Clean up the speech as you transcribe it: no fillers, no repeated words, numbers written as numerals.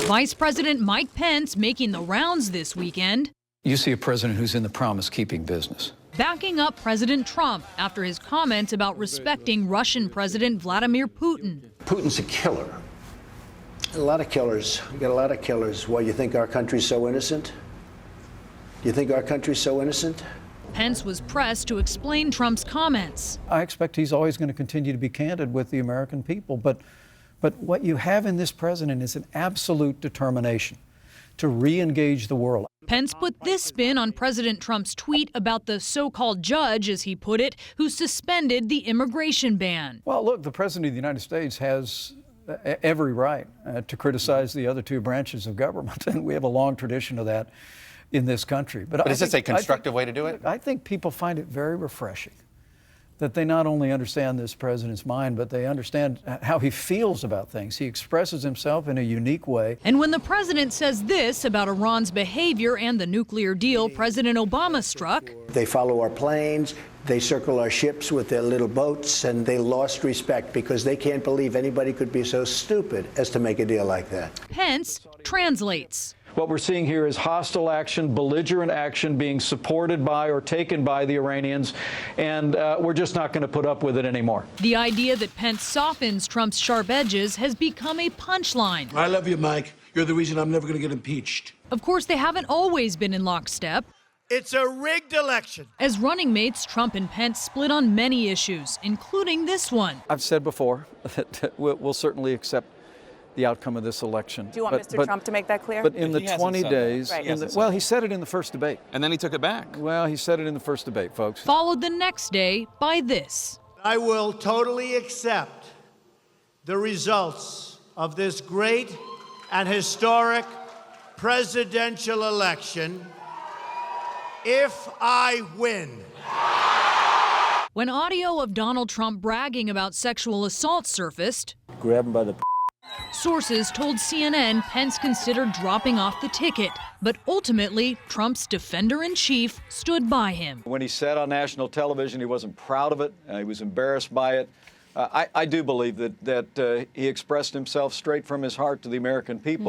Vice President Mike Pence making the rounds this weekend. You see a president who's in the promise-keeping business. Backing up President Trump after his comments about respecting Russian President Vladimir Putin. Putin's a killer. A lot of killers. We got a lot of killers. Why, you think our country's so innocent? You think our country's so innocent? Pence was pressed to explain Trump's comments. I expect he's always going to continue to be candid with the American people, but what you have in this president is an absolute determination to re-engage the world. Pence put this spin on President Trump's tweet about the so-called judge, as he put it, who suspended the immigration ban. Well, look, the president of the United States has every right to criticize the other two branches of government, and we have a long tradition of that in this country. But is this a constructive way to do it? I think people find it very refreshing that they not only understand this president's mind, but they understand how he feels about things. He expresses himself in a unique way. And when the president says this about Iran's behavior and the nuclear deal President Obama struck, they follow our planes, they circle our ships with their little boats, and they lost respect because they can't believe anybody could be so stupid as to make a deal like that. Pence translates. What we're seeing here is hostile action, belligerent action being supported by or taken by the Iranians, and we're just not going to put up with it anymore. The idea that Pence softens Trump's sharp edges has become a punchline. I love you, Mike. You're the reason I'm never going to get impeached. Of course, they haven't always been in lockstep. It's a rigged election. As running mates, Trump and Pence split on many issues, including this one. I've said before that we'll certainly accept the outcome of this election. Do you want Mr. Trump to make that clear? But in the 20 days, well, he said it in the first debate. And then he took it back. Well, he said it in the first debate, folks. Followed the next day by this. I will totally accept the results of this great and historic presidential election if I win. When audio of Donald Trump bragging about sexual assault surfaced, Grab him by the sources told CNN Pence considered dropping off the ticket, but ultimately Trump's defender-in-chief stood by him. When he said on national television he wasn't proud of it, he was embarrassed by it, I do believe that he expressed himself straight from his heart to the American people.